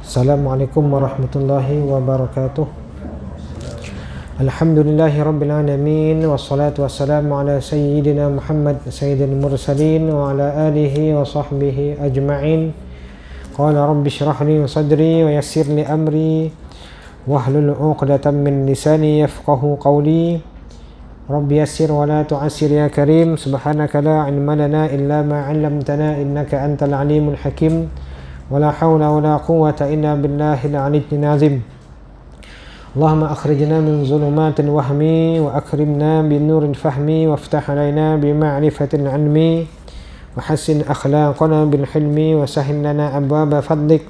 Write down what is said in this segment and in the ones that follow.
Assalamualaikum warahmatullahi wabarakatuh. Alhamdulillahi rabbil alamin, wassalatu wassalamu ala sayyidina Muhammad sayyidil mursalin wa ala alihi wa sahbihi ajma'in. Qala rabbi shrah li sadri wa yassir li amri wahlul 'uqdatam min lisani yafqahu qawli. Rabbi yassir wa la tu'assir ya karim. Subhanaka la ilma lana illa ma 'allamtana innaka antal alimul hakim. ولا حول ولا قوة إلا بالله العلي العظيم. اللهم أخرجنا من ظلمات الوهم وأكرمنا بنور الفهم وافتح علينا بمعرفة العلم وحسن أخلاقنا بالحلم وسهل لنا أبواب فضلك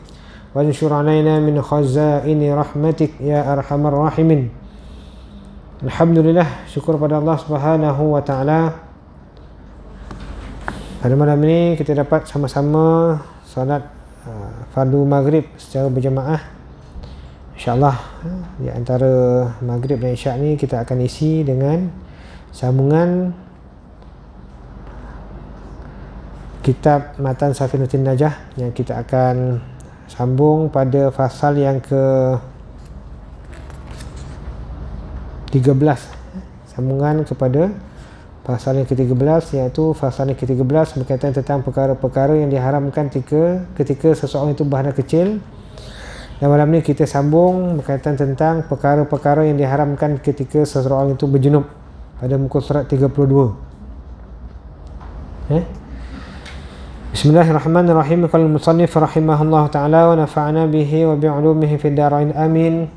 وانشر علينا من خزائن رحمتك يا أرحم الراحمين. Alhamdulillah, syukur pada Allah Subhanahu wa taala. Pada malam ini kita dapat sama-sama salat fardu maghrib secara berjemaah. InsyaAllah di antara maghrib dan isyak ni kita akan isi dengan sambungan kitab Matan Safinuddin Najah yang kita akan sambung pada fasal yang ke 13, sambungan kepada pasal yang ke-13, iaitu pasal yang ke-13 berkaitan tentang perkara-perkara yang diharamkan ketika seseorang itu beranak kecil. Dan malam ni kita sambung berkaitan tentang perkara-perkara yang diharamkan ketika seseorang itu berjunub pada muka surat 32. Bismillahirrahmanirrahim. Qala al-musannif rahimahullah ta'ala wa nafa'ana bihi wa bi'ulumihi fid darain amin.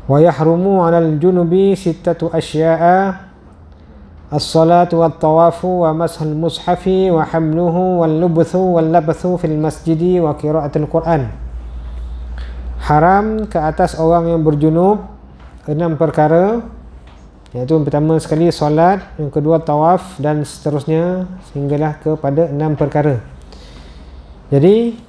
Wa yahrumu 'alal junubi sittatu asya'a: as-salatu wat-tawafu wa mashul mushafi wa hamluhu wal-lubthu wal-labthu fil masjidi wa qira'atul Quran. Haram ke atas orang yang berjunub 6 perkara, iaitu yang pertama sekali solat, yang kedua tawaf dan seterusnya sehinggalah kepada 6 perkara. Jadi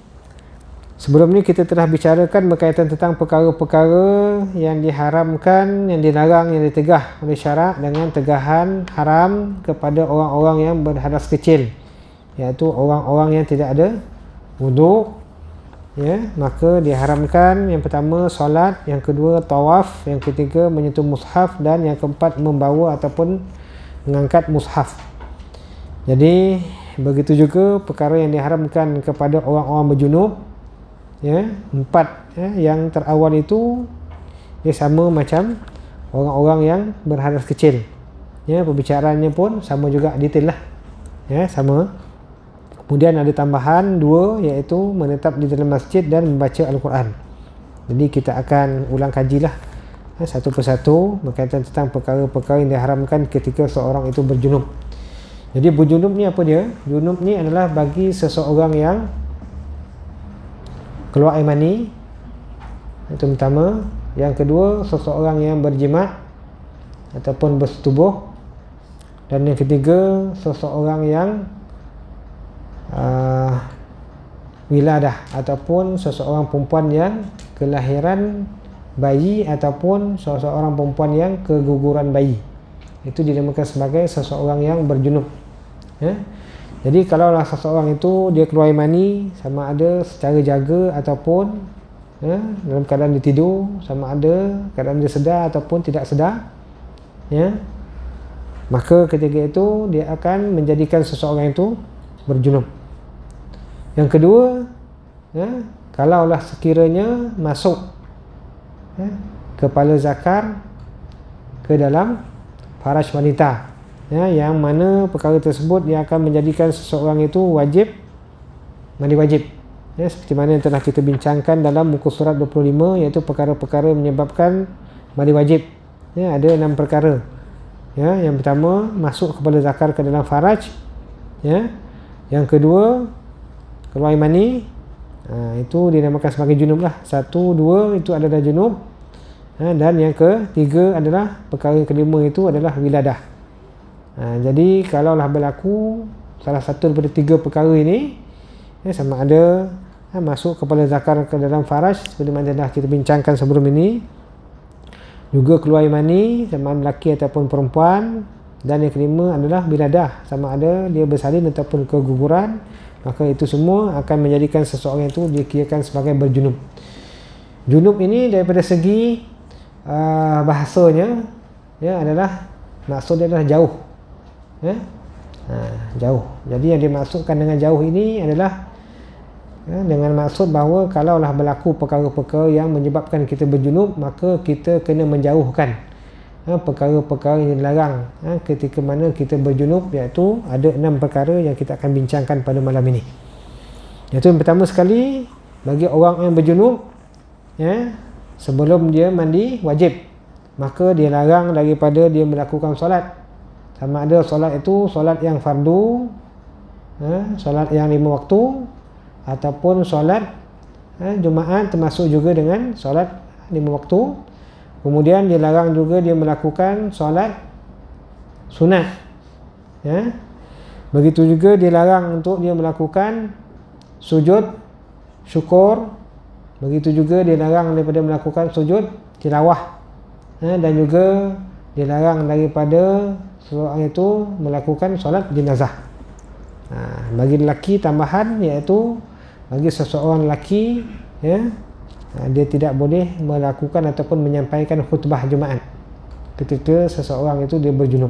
sebelum ni kita telah bicarakan berkaitan tentang perkara-perkara yang diharamkan, yang dilarang, yang ditegah oleh syarak dengan tegahan haram kepada orang-orang yang berhadas kecil, iaitu orang-orang yang tidak ada wuduk, maka diharamkan yang pertama solat, yang kedua tawaf, yang ketiga menyentuh mushaf, dan yang keempat membawa ataupun mengangkat mushaf. Jadi begitu juga perkara yang diharamkan kepada orang-orang berjunub. 4 yang terawal itu dia sama macam orang-orang yang berhadas kecil. Pembicaraannya pun sama juga, detail lah. Sama. Kemudian ada tambahan 2, iaitu menetap di dalam masjid dan membaca Al-Quran. Jadi kita akan ulang kajilah satu persatu berkaitan tentang perkara-perkara yang diharamkan ketika seorang itu berjunub. Jadi berjunub ni apa dia? Junub ni adalah bagi seseorang yang keluar air mani, itu pertama. Yang kedua, seseorang yang berjimat ataupun bersetubuh. Dan yang ketiga, seseorang yang wiladah ataupun seseorang perempuan yang kelahiran bayi ataupun seseorang perempuan yang keguguran bayi. Itu dinamakan sebagai seseorang yang berjunub. Jadi kalaulah seseorang itu dia keluar air mani, sama ada secara jaga ataupun dalam keadaan dia tidur, sama ada keadaan dia sedar ataupun tidak sedar, maka ketika itu dia akan menjadikan seseorang itu berjunub. Yang kedua, kalaulah sekiranya masuk kepala zakar ke dalam faraj wanita, yang mana perkara tersebut dia akan menjadikan seseorang itu wajib mandi wajib, seperti mana yang telah kita bincangkan dalam muka surat 25, iaitu perkara-perkara menyebabkan mandi wajib. Ada 6 perkara. Yang pertama, masuk kepala zakar ke dalam faraj. Yang kedua, keluar air mani, itu dinamakan sebagai junub lah. 1, 2 itu adalah junub. Dan yang ketiga adalah perkara yang kelima, itu adalah wiladah. Jadi kalaulah berlaku salah satu daripada 3 perkara ini, sama ada masuk kepala zakar ke dalam faraj seperti mana dah kita bincangkan sebelum ini, juga keluar air mani sama lelaki ataupun perempuan, Dan yang kelima adalah binadah, sama ada dia bersalin ataupun keguguran, maka itu semua akan menjadikan seseorang itu dikirakan sebagai berjunub. Junub ini daripada segi bahasanya adalah maksud dia adalah jauh, jauh. Jadi yang dimaksudkan dengan jauh ini adalah dengan maksud bahawa kalaulah berlaku perkara-perkara yang menyebabkan kita berjunub, maka kita kena menjauhkan perkara-perkara yang dilarang ketika mana kita berjunub, iaitu ada 6 perkara yang kita akan bincangkan pada malam ini. Iaitu yang pertama sekali, bagi orang yang berjunub, sebelum dia mandi wajib, maka dia larang daripada dia melakukan solat, sama ada solat itu solat yang fardu, solat yang 5 waktu, ataupun solat Jumaat, termasuk juga dengan solat 5 waktu. Kemudian dilarang juga dia melakukan solat sunat, begitu juga dilarang untuk dia melakukan sujud syukur, begitu juga dilarang daripada melakukan sujud tilawah, dan juga dilarang daripada seorang itu melakukan solat jenazah. Bagi lelaki tambahan, iaitu bagi seseorang lelaki, dia tidak boleh melakukan ataupun menyampaikan khutbah Jumaat ketika seseorang itu dia berjunub.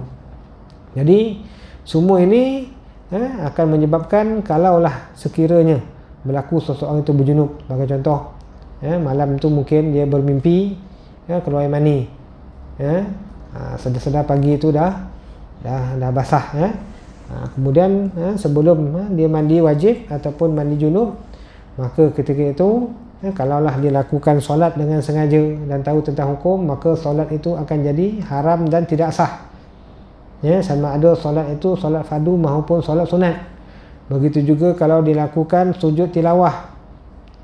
Jadi semua ini akan menyebabkan kalaulah sekiranya berlaku seseorang itu berjunub. Sebagai contoh, malam itu mungkin dia bermimpi keluar air mani, sedar-sedar pagi itu dah basah, kemudian sebelum dia mandi wajib ataupun mandi junub, maka ketika itu kalaulah dia lakukan solat dengan sengaja dan tahu tentang hukum, maka solat itu akan jadi haram dan tidak sah, sama ada solat itu solat fardu maupun solat sunat. Begitu juga kalau dilakukan sujud tilawah,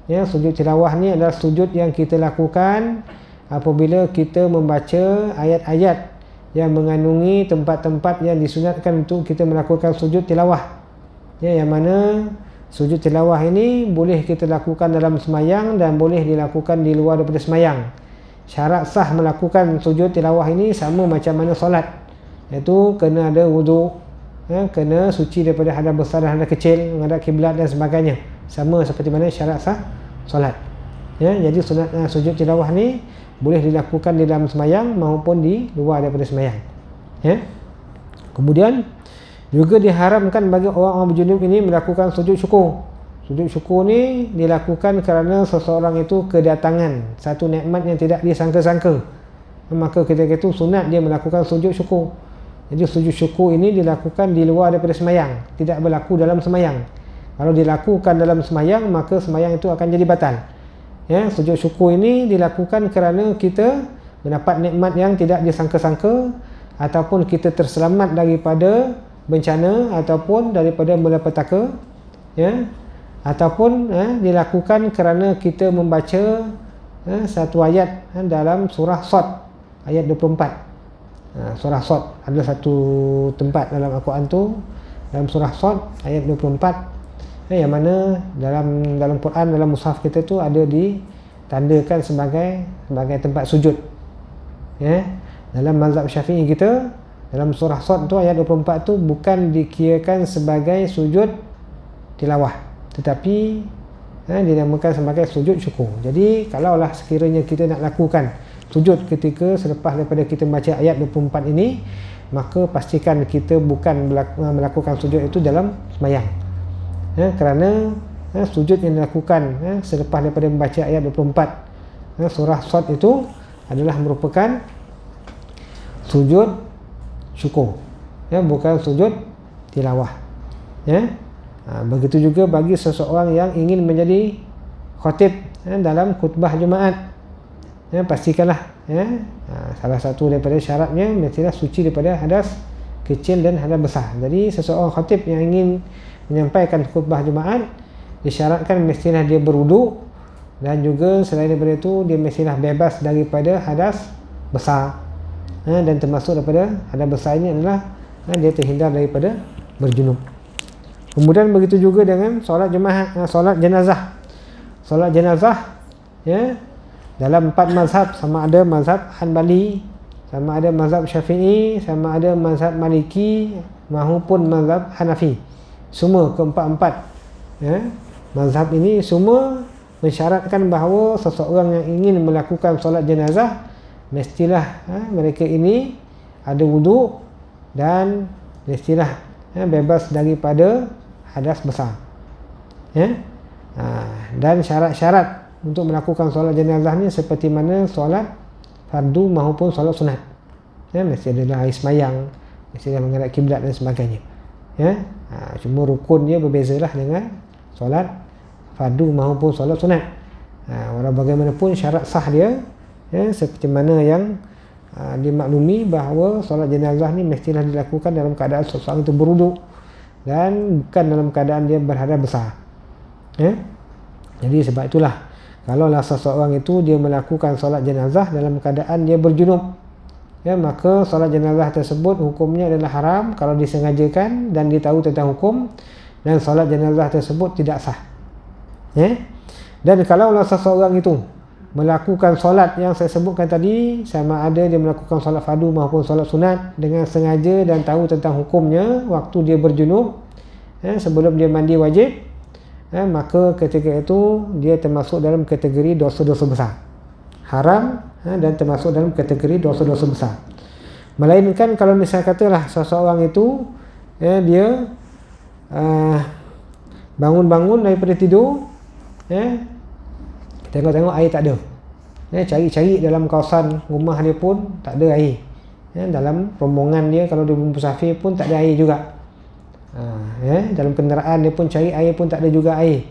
sujud tilawah ni adalah sujud yang kita lakukan apabila kita membaca ayat-ayat yang mengandungi tempat-tempat yang disunatkan untuk kita melakukan sujud tilawah, yang mana sujud tilawah ini boleh kita lakukan dalam semayang dan boleh dilakukan di luar daripada semayang. Syarat sah melakukan sujud tilawah ini sama macam mana solat, iaitu kena ada wuduk, kena suci daripada hadas besar dan hadas kecil, menghadap kiblat dan sebagainya, sama seperti mana syarat sah solat. Jadi sunat sujud tilawah ni boleh dilakukan di dalam semayang maupun di luar daripada semayang. Kemudian juga diharamkan bagi orang-orang berjunub ini melakukan sujud syukur. Sujud syukur ni dilakukan kerana seseorang itu kedatangan satu nikmat yang tidak disangka-sangka, maka ketika itu sunat dia melakukan sujud syukur. Jadi sujud syukur ini dilakukan di luar daripada semayang, tidak berlaku dalam semayang. Kalau dilakukan dalam semayang, maka semayang itu akan jadi batal. Sujud syukur ini dilakukan kerana kita mendapat nikmat yang tidak disangka-sangka, ataupun kita terselamat daripada bencana ataupun daripada malapetaka, ataupun dilakukan kerana kita membaca satu ayat dalam surah Shad ayat 24. Surah Shad ada satu tempat dalam Al-Quran tu, dalam surah Shad ayat 24, yang mana dalam Quran, dalam mushaf kita tu ada ditandakan sebagai tempat sujud. Dalam mazhab Syafi'i kita, dalam surah Shad tu ayat 24 tu bukan dikirakan sebagai sujud tilawah, tetapi dinamakan sebagai sujud syukur. Jadi kalaulah sekiranya kita nak lakukan sujud ketika selepas daripada kita baca ayat 24 ini, maka pastikan kita bukan melakukan sujud itu dalam sembahyang, kerana sujud yang dilakukan selepas daripada membaca ayat 24 surah Shad itu adalah merupakan sujud syukur, bukan sujud tilawah. Begitu juga bagi seseorang yang ingin menjadi khatib dalam khutbah Jumaat, pastikanlah salah satu daripada syaratnya mestilah suci daripada hadas kecil dan hadas besar. Jadi seseorang khatib yang ingin menyampaikan khutbah Jumaat, disyaratkan mestilah dia berwuduk, dan juga selain daripada itu dia mestilah bebas daripada hadas besar. Dan termasuk daripada hadas besar ini adalah dia terhindar daripada berjunub. Kemudian begitu juga dengan solat jemaah, solat jenazah. Solat jenazah dalam 4 mazhab, sama ada mazhab Hanbali, sama ada mazhab Syafi'i, sama ada mazhab Maliki maupun mazhab Hanafi. Semua keempat-empat mazhab ini semua mensyaratkan bahawa seseorang yang ingin melakukan solat jenazah mestilah mereka ini ada wuduk dan mestilah bebas daripada hadas besar. Dan syarat-syarat untuk melakukan solat jenazah ni seperti mana solat fardu maupun solat sunat. Mesti ada air semayang, mesti ada menghadap kiblat dan sebagainya. Cuma rukun dia berbezalah dengan solat fardu maupun solat sunat. Walau bagaimanapun syarat sah dia, seperti mana yang dimaklumi bahawa solat jenazah ni mestilah dilakukan dalam keadaan seseorang itu berwuduk dan bukan dalam keadaan dia berhadas besar. Jadi sebab itulah kalaulah seseorang itu dia melakukan solat jenazah dalam keadaan dia berjunub, maka solat jenazah tersebut hukumnya adalah haram kalau disengajakan dan dia tahu tentang hukum, dan solat jenazah tersebut tidak sah. Dan kalaulah seseorang itu melakukan solat yang saya sebutkan tadi, sama ada dia melakukan solat fardu maupun solat sunat dengan sengaja dan tahu tentang hukumnya waktu dia berjunub, sebelum dia mandi wajib, maka ketika itu dia termasuk dalam kategori dosa-dosa besar, haram, dan termasuk dalam kategori dosa-dosa besar. Melainkan kalau misalnya katalah seseorang itu dia bangun-bangun daripada tidur, tengok-tengok air tak ada, cari-cari dalam kawasan rumah dia pun tak ada air, dalam rombongan dia kalau dia musafir pun tak ada air juga, dalam kenderaan dia pun cari air pun tak ada juga air.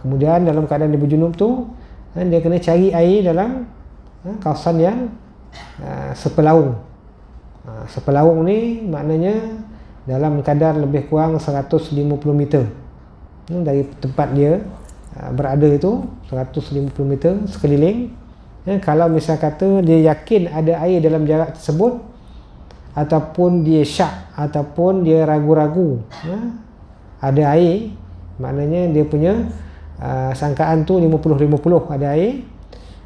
Kemudian dalam keadaan dia berjunub tu, dia kena cari air dalam kawasan yang sepelaung. Sepelaung ni maknanya dalam kadar lebih kurang 150 meter dari tempat dia berada itu, 150 meter sekeliling. Kalau misal kata dia yakin ada air dalam jarak tersebut, ataupun dia syak, ataupun dia ragu-ragu ada air, maknanya dia punya sangkaan tu 50-50 ada air,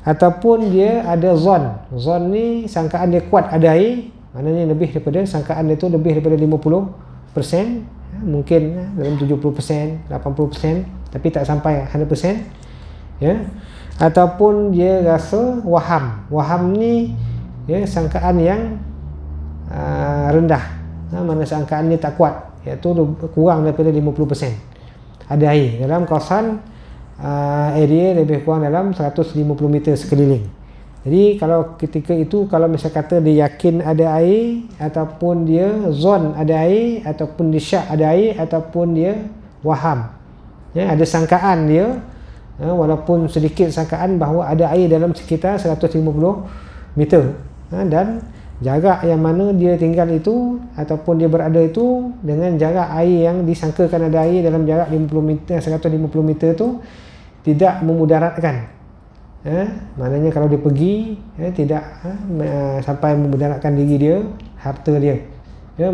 ataupun dia ada zon ni sangkaan dia kuat ada air, maknanya lebih daripada sangkaan dia tu lebih daripada 50%, mungkin dalam 70%, 80%, tapi tak sampai 100%, ataupun dia rasa waham ni sangkaan yang rendah, mana sangkaan ni tak kuat, iaitu kurang daripada 50% ada air dalam kawasan area lebih kurang dalam 150 meter sekeliling. Jadi kalau ketika itu, kalau misal kata dia yakin ada air, ataupun dia zon ada air, ataupun dia syak ada air, ataupun dia waham, ada sangkaan dia, walaupun sedikit sangkaan bahawa ada air dalam sekitar 150 meter, dan jarak yang mana dia tinggal itu ataupun dia berada itu dengan jarak air yang disangkakan ada air dalam jarak 50 meter, 150 meter tu tidak memudaratkan. Maknanya kalau dia pergi tidak sampai memudaratkan diri dia, harta dia,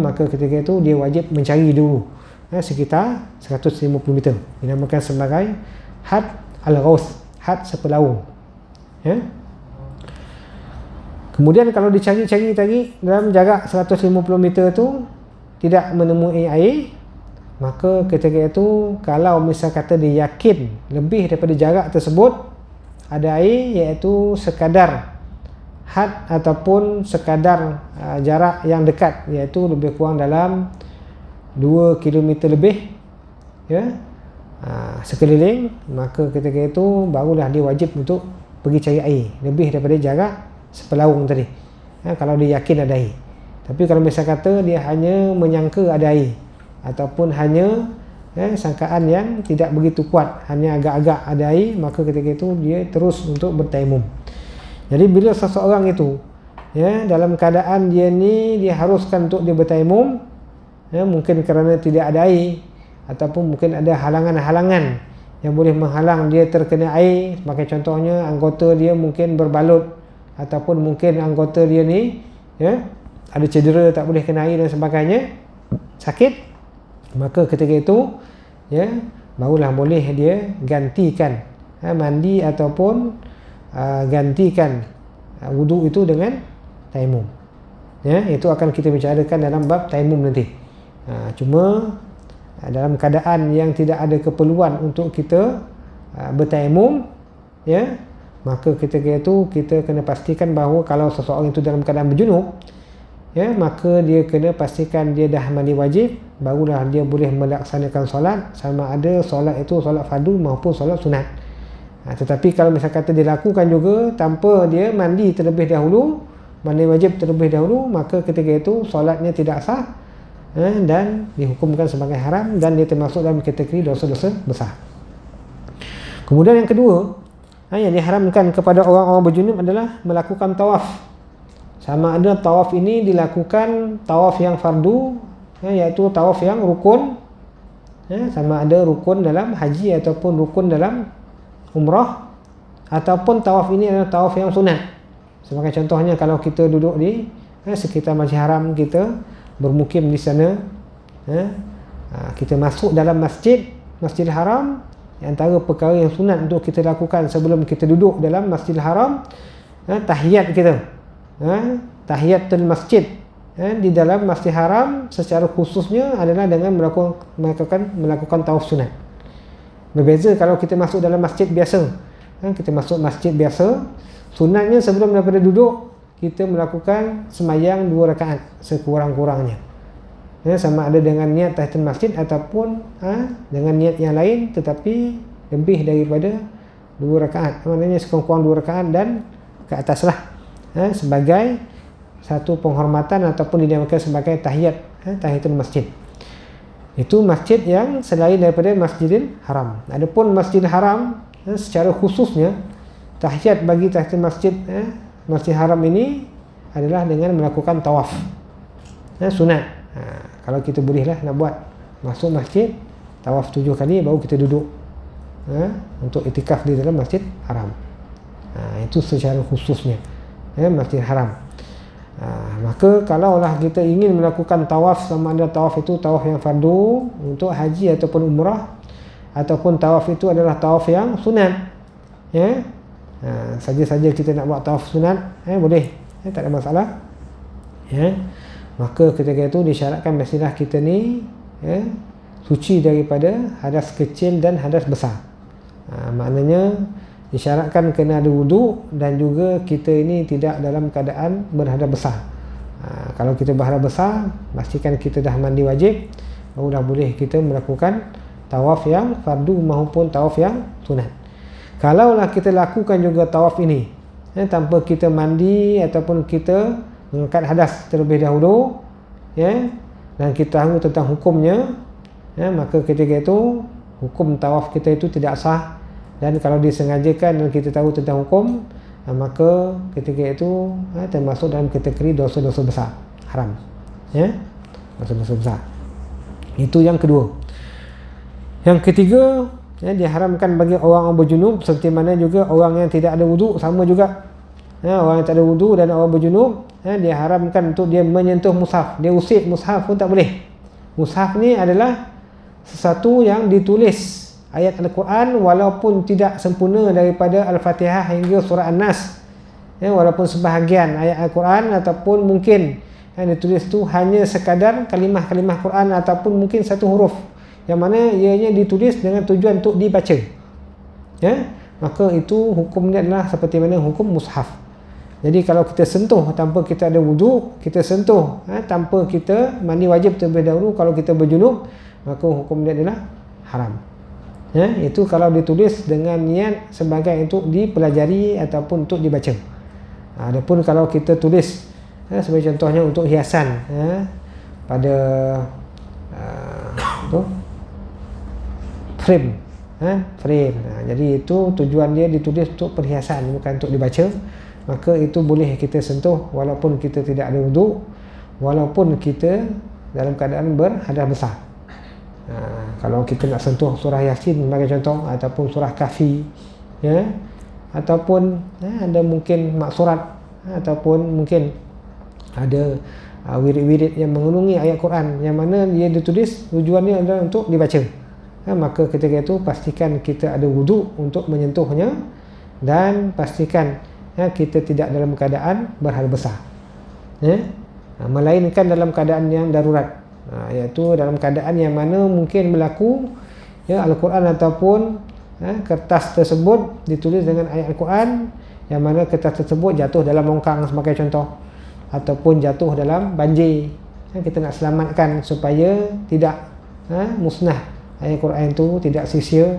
maka ketika itu dia wajib mencari dulu sekitar 150 meter. Dinamakan sebagai had al-ghaus, had sepelaung. Kemudian kalau dicari-cari dalam jarak 150 meter tu tidak menemui air, maka ketika itu kalau misal kata dia yakin lebih daripada jarak tersebut ada air, iaitu sekadar had ataupun sekadar jarak yang dekat, iaitu lebih kurang dalam 2 km lebih sekeliling, maka ketika itu barulah dia wajib untuk pergi cari air lebih daripada jarak sepelaung tadi, kalau dia yakin ada air. Tapi kalau misal kata dia hanya menyangka ada air, ataupun hanya sangkaan yang tidak begitu kuat, hanya agak-agak ada air, maka ketika itu dia terus untuk bertaimum. Jadi bila seseorang itu dalam keadaan dia ni diharuskan untuk dia bertaimum, mungkin kerana tidak ada air, ataupun mungkin ada halangan-halangan yang boleh menghalang dia terkena air, sebagai contohnya anggota dia mungkin berbalut, ataupun mungkin anggota dia ni ada cedera, tak boleh kena air dan sebagainya, sakit, maka ketika itu barulah boleh dia gantikan mandi ataupun gantikan wuduk itu dengan tayammum. Itu akan kita bicarakan dalam bab tayammum nanti. Cuma dalam keadaan yang tidak ada keperluan untuk kita bertayammum, maka ketika itu kita kena pastikan bahawa kalau seseorang itu dalam keadaan berjunub, maka dia kena pastikan dia dah mandi wajib, barulah dia boleh melaksanakan solat, sama ada solat itu solat fardu maupun solat sunat. Tetapi kalau misal kata dia lakukan juga tanpa dia mandi terlebih dahulu, mandi wajib terlebih dahulu, maka ketika itu solatnya tidak sah, dan dihukumkan sebagai haram, dan dia termasuk dalam kategori dosa-dosa besar. Kemudian yang kedua, yang diharamkan kepada orang-orang berjunub adalah melakukan tawaf. Sama ada tawaf ini dilakukan tawaf yang fardu, iaitu tawaf yang rukun, sama ada rukun dalam haji ataupun rukun dalam umrah, ataupun tawaf ini adalah tawaf yang sunat. Sebagai contohnya, kalau kita duduk di sekitar Masjid Haram, kita bermukim di sana, kita masuk dalam Masjidil Haram, antara perkara yang sunat untuk kita lakukan sebelum kita duduk dalam Masjidil Haram, tahiyat kita, tahiyatul masjid di dalam Masjid Haram secara khususnya adalah dengan melakukan tawaf sunat. Berbeza kalau kita masuk dalam masjid biasa. Kita masuk masjid biasa, sunatnya sebelum daripada duduk kita melakukan sembahyang 2 rakaat sekurang-kurangnya, sama ada dengan niat tahiyatul masjid ataupun dengan niat yang lain, tetapi lebih daripada 2 rakaat, maknanya sekurang-kurang 2 rakaat dan ke atas lah, sebagai satu penghormatan ataupun dinamakan sebagai tahiyatul masjid. Itu masjid yang selain daripada Masjidil Haram. Adapun Masjidil Haram secara khususnya, tahiyat bagi tahiyatul masjid Masjid Haram ini adalah dengan melakukan tawaf sunat. Kalau kita bolehlah nak buat, masuk masjid, tawaf 7 kali, baru kita duduk untuk itikaf di dalam Masjid Haram. Itu secara khususnya Masjid Haram. Maka kalaulah kita ingin melakukan tawaf, sama ada tawaf itu tawaf yang fardu untuk haji ataupun umrah, ataupun tawaf itu adalah tawaf yang sunat, saja-saja kita nak buat tawaf sunat, boleh, tak ada masalah. Maka ketika itu disyaratkan mestilah kita ni suci daripada hadas kecil dan hadas besar. Maknanya disyaratkan kena ada wuduk, dan juga kita ini tidak dalam keadaan berhadas besar. Kalau kita berhadas besar, pastikan kita dah mandi wajib, barulah boleh kita melakukan tawaf yang fardu maupun tawaf yang sunat. Kalaulah kita lakukan juga tawaf ini tanpa kita mandi ataupun kita mengangkat hadas terlebih dahulu, dan kita tahu tentang hukumnya, maka ketika itu hukum tawaf kita itu tidak sah. Dan kalau disengajakan dan kita tahu tentang hukum, maka ketika itu termasuk dalam kategori dosa-dosa besar, haram, dosa-dosa besar. Itu yang kedua. Yang ketiga, diharamkan bagi orang yang berjunub, seperti mana juga orang yang tidak ada wuduk, sama juga. Orang yang tak ada wuduk dan orang berjunub, diharamkan untuk dia menyentuh mushaf. Dia usik mushaf pun tak boleh. Mushaf ni adalah sesuatu yang ditulis ayat Al-Quran, walaupun tidak sempurna daripada Al-Fatihah hingga surah An-Nas, walaupun sebahagian ayat Al-Quran, ataupun mungkin yang ditulis tu hanya sekadar kalimah-kalimah Quran, ataupun mungkin satu huruf yang mana ianya ditulis dengan tujuan untuk dibaca, maka itu hukumnya adalah seperti mana hukum mushaf. Jadi kalau kita sentuh tanpa kita ada wuduk, kita sentuh tanpa kita mandi wajib terlebih dahulu, kalau kita berjunub, maka hukumnya adalah haram. Itu kalau ditulis dengan niat sebagai untuk dipelajari ataupun untuk dibaca. Adapun kalau kita tulis sebagai contohnya untuk hiasan pada frame, jadi itu tujuan dia ditulis untuk perhiasan, bukan untuk dibaca, maka itu boleh kita sentuh walaupun kita tidak ada wuduk, walaupun kita dalam keadaan berhadas besar. Kalau kita nak sentuh surah Yasin sebagai contoh, ataupun surah Kahfi, ataupun ada mungkin maksurat, ataupun mungkin ada wirid-wirid yang mengandungi ayat Quran yang mana dia ditulis tujuannya adalah untuk dibaca, maka ketika itu pastikan kita ada wuduk untuk menyentuhnya, dan pastikan kita tidak dalam keadaan berhadas besar. Melainkan dalam keadaan yang darurat, iaitu dalam keadaan yang mana mungkin berlaku Al-Quran ataupun kertas tersebut ditulis dengan ayat Al-Quran, yang mana kertas tersebut jatuh dalam longkang sebagai contoh, ataupun jatuh dalam banjir. Kita nak selamatkan supaya tidak musnah ayat Quran itu, tidak sia-sia,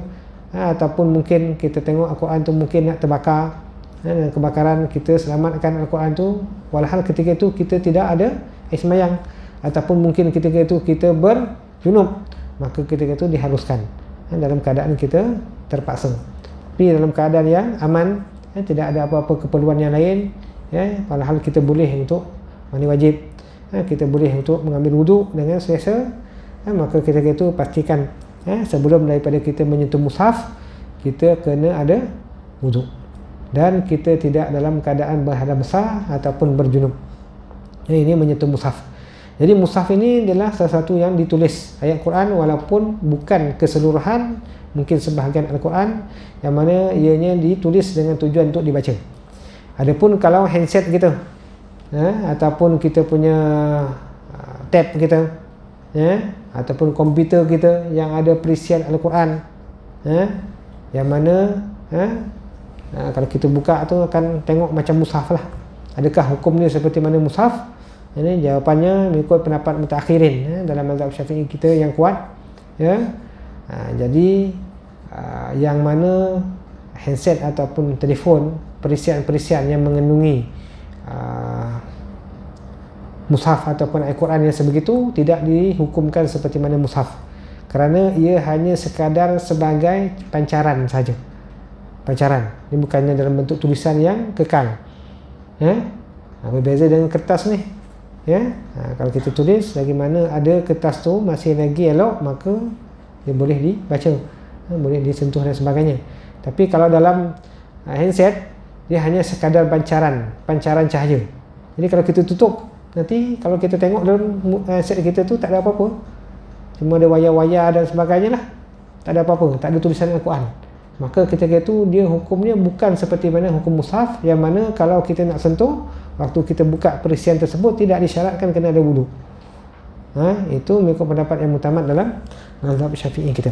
ataupun mungkin kita tengok Al-Quran tu mungkin nak terbakar, dan kebakaran, kita selamatkan Al-Quran tu walhal ketika itu kita tidak ada air sembahyang, ataupun mungkin ketika itu kita berjunub, maka ketika itu diharuskan dalam keadaan kita terpaksa. Tapi dalam keadaan yang aman, tidak ada apa-apa keperluan yang lain, walhal kita boleh untuk mandi wajib, kita boleh untuk mengambil wuduk dengan selesa, maka ketika itu pastikan sebelum daripada kita menyentuh mushaf, kita kena ada wuduk, dan kita tidak dalam keadaan berhadas besar ataupun berjunub. Ini menyentuh mushaf. Jadi mushaf ini adalah salah satu yang ditulis ayat Quran, walaupun bukan keseluruhan, mungkin sebahagian Al-Quran yang mana ianya ditulis dengan tujuan untuk dibaca. Adapun kalau handset kita, ataupun kita punya tab kita, ataupun komputer kita yang ada perisian Al-Quran, yang mana kalau kita buka tu akan tengok macam mushaf lah. Adakah hukum ni seperti mana mushaf? Ini jawapannya mengikut pendapat mutaakhirin dalam mazhab Syafi'i kita yang kuat, jadi yang mana handset ataupun telefon, perisian-perisian yang mengandungi mushaf ataupun Al-Quran yang sebegitu tidak dihukumkan seperti mana mushaf, kerana ia hanya sekadar sebagai pancaran saja. Pancaran ini bukannya dalam bentuk tulisan yang kekal, berbeza dengan kertas ni, kalau kita tulis bagaimana ada kertas tu masih lagi elok, maka dia boleh dibaca, boleh disentuh dan sebagainya. Tapi kalau dalam handset, dia hanya sekadar pancaran cahaya. Jadi kalau kita tutup, nanti kalau kita tengok dalam handset kita tu tak ada apa-apa, cuma ada wayar-wayar dan sebagainya lah, tak ada apa-apa, tak ada tulisan Al-Quran. Maka ketika itu dia hukumnya bukan seperti mana hukum mushaf, yang mana kalau kita nak sentuh, waktu kita buka perisian tersebut tidak disyaratkan kena ada wudu. Itu mengikut pendapat yang mutamat dalam mazhab Syafi'i kita.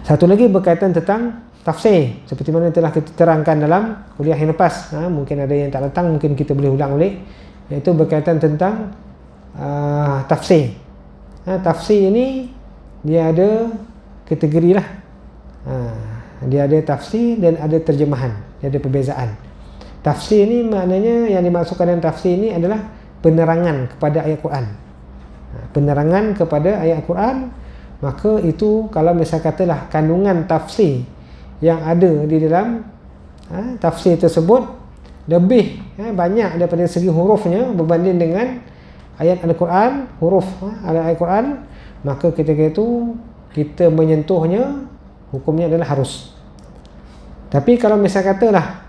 Satu lagi berkaitan tentang tafsir, seperti mana telah kita terangkan dalam kuliah yang lepas. Mungkin ada yang tak datang, mungkin kita boleh ulang balik, iaitu berkaitan tentang tafsir. Tafsir ini dia ada kategori lah. Dia ada tafsir dan ada terjemahan, dia ada perbezaan. Tafsir ni maknanya, yang dimaksudkan dengan tafsir ini adalah penerangan kepada ayat Quran. Penerangan kepada ayat Quran, maka itu kalau misal katalah kandungan tafsir yang ada di dalam tafsir tersebut lebih banyak daripada segi hurufnya berbanding dengan ayat Al-Quran, huruf ayat Al-Quran, maka ketika itu kita menyentuhnya hukumnya adalah harus. Tapi kalau misal katalah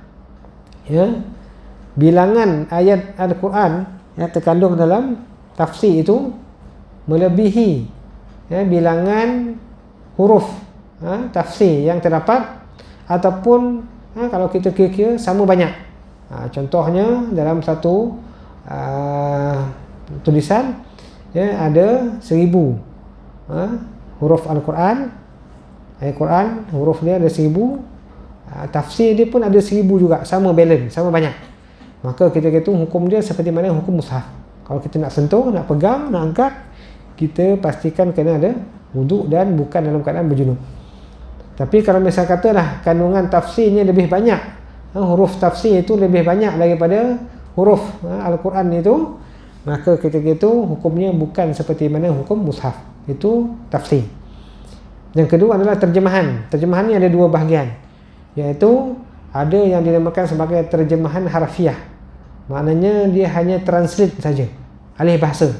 bilangan ayat Al-Quran yang terkandung dalam tafsir itu melebihi bilangan huruf tafsir yang terdapat, ataupun kalau kita kira-kira sama banyak, contohnya dalam satu tulisan ada 1000 huruf Al-Quran, ayat Quran, huruf dia ada 1000, tafsir dia pun ada 1000 juga, sama balance, sama banyak. Maka ketika itu hukum dia seperti mana hukum mushaf. Kalau kita nak sentuh, nak pegang, nak angkat, kita pastikan kena ada wuduk dan bukan dalam keadaan berjunub. Tapi kalau misal katalah kandungan tafsirnya lebih banyak, huruf tafsir itu lebih banyak daripada huruf Al-Quran itu, maka ketika itu hukumnya bukan seperti mana hukum mushaf. Itu tafsir. Yang kedua adalah terjemahan. Terjemahan ni ada dua bahagian, iaitu ada yang dinamakan sebagai terjemahan harfiah. Maknanya dia hanya translate saja, alih bahasa,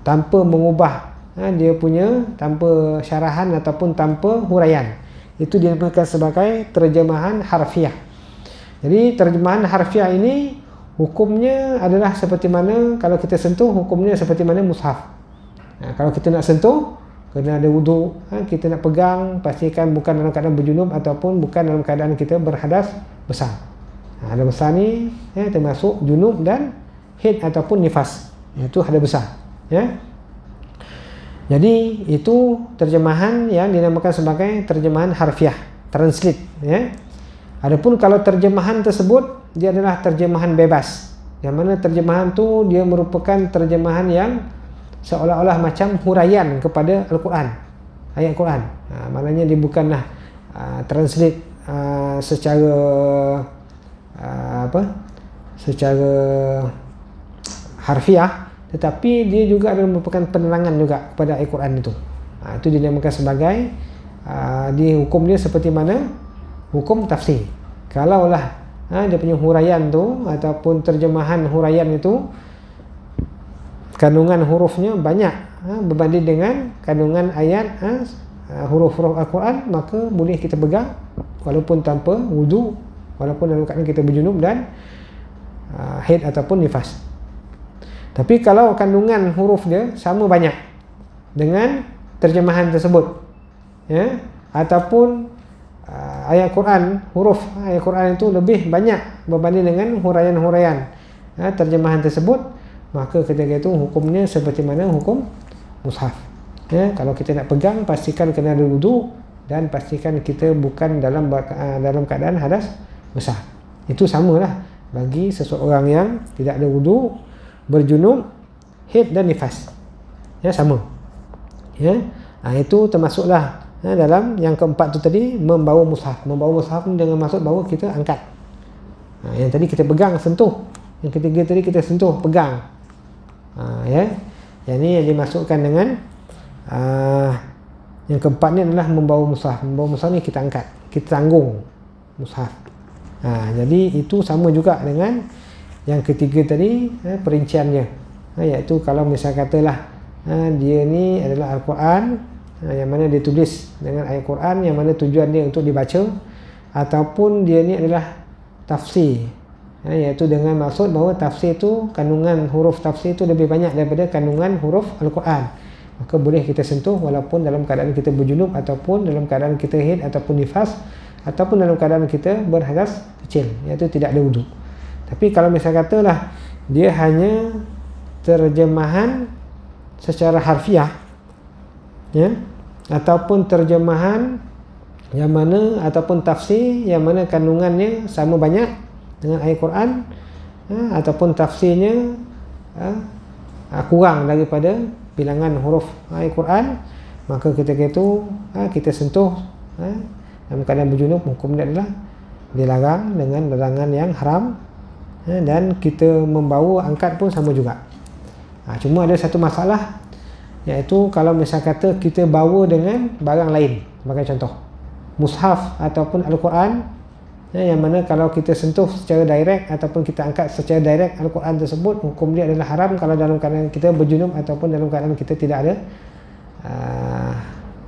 tanpa mengubah dia punya, tanpa syarahan ataupun tanpa huraian. Itu dinamakan sebagai terjemahan harfiah. Jadi terjemahan harfiah ini hukumnya adalah seperti mana kalau kita sentuh, hukumnya seperti mana mushaf. Kalau kita nak sentuh, kena ada wuduk, kita nak pegang, pastikan bukan dalam keadaan berjunub ataupun bukan dalam keadaan kita berhadas besar. Hadas besar ni termasuk junub dan haid ataupun nifas, iaitu hadas besar, ya. Jadi itu terjemahan yang dinamakan sebagai terjemahan harfiah, translate, ya. Adapun kalau terjemahan tersebut dia adalah terjemahan bebas, yang mana terjemahan tu dia merupakan terjemahan yang seolah-olah macam huraian kepada Al-Quran, ayat Quran. Maknanya dia bukanlah translate secara secara harfiah, tetapi dia juga adalah merupakan penerangan juga kepada ayat Quran itu. Itu dinamakan sebagai hukum dia seperti mana hukum tafsir. Kalaulah dia punya huraian tu ataupun terjemahan huraian itu kandungan hurufnya banyak berbanding dengan kandungan ayat huruf-huruf Al-Quran, maka boleh kita pegang walaupun tanpa wudu, walaupun dalam keadaan kita berjunub dan haid ataupun nifas. Tapi kalau kandungan huruf dia sama banyak dengan terjemahan tersebut, ya, ataupun ayat Quran, huruf ayat Quran itu lebih banyak berbanding dengan huraian-huraian terjemahan tersebut, maka ketika itu hukumnya seperti mana hukum mushaf. Ya, kalau kita nak pegang, pastikan kena ada wudu dan pastikan kita bukan dalam keadaan hadas besar. Itu samalah bagi seseorang yang tidak ada wudu, berjunub, haid dan nifas. Ya, sama. Ya. Itu termasuklah dalam yang keempat tu tadi, membawa mushaf. Membawa mushaf dengan maksud bahawa kita angkat. Yang tadi kita pegang, sentuh. Yang ketiga tadi kita sentuh, pegang. Ya. Yang ni yang dimasukkan dengan yang keempat ni adalah membawa mushaf. Membawa mushaf ni kita angkat, kita tanggung mushaf. Jadi itu sama juga dengan yang ketiga tadi, perinciannya, iaitu kalau misal katalah dia ni adalah Al-Quran, yang mana dia tulis dengan ayat Quran, yang mana tujuan dia untuk dibaca, ataupun dia ni adalah tafsir, iaitu dengan maksud bahawa tafsir tu, kandungan huruf tafsir tu lebih banyak daripada kandungan huruf Al-Quran, maka boleh kita sentuh walaupun dalam keadaan kita berjunub, ataupun dalam keadaan kita haid ataupun nifas, ataupun dalam keadaan kita berhadas kecil, iaitu tidak ada wudu. Tapi kalau misal katalah dia hanya terjemahan secara harfiah, ya, ataupun terjemahan yang mana, ataupun tafsir yang mana kandungannya sama banyak dengan ayat Quran, ataupun tafsirnya kurang daripada bilangan huruf ayat Quran, maka ketika itu kita sentuh dalam keadaan berjunub, hukumnya adalah dilarang dengan larangan yang haram. Dan kita membawa angkat pun sama juga. Cuma ada satu masalah, iaitu kalau misal kata kita bawa dengan barang lain, sebagai contoh mushaf ataupun Al-Quran, yang mana kalau kita sentuh secara direct ataupun kita angkat secara direct Al-Quran tersebut, hukum dia adalah haram kalau dalam keadaan kita berjunub ataupun dalam keadaan kita tidak ada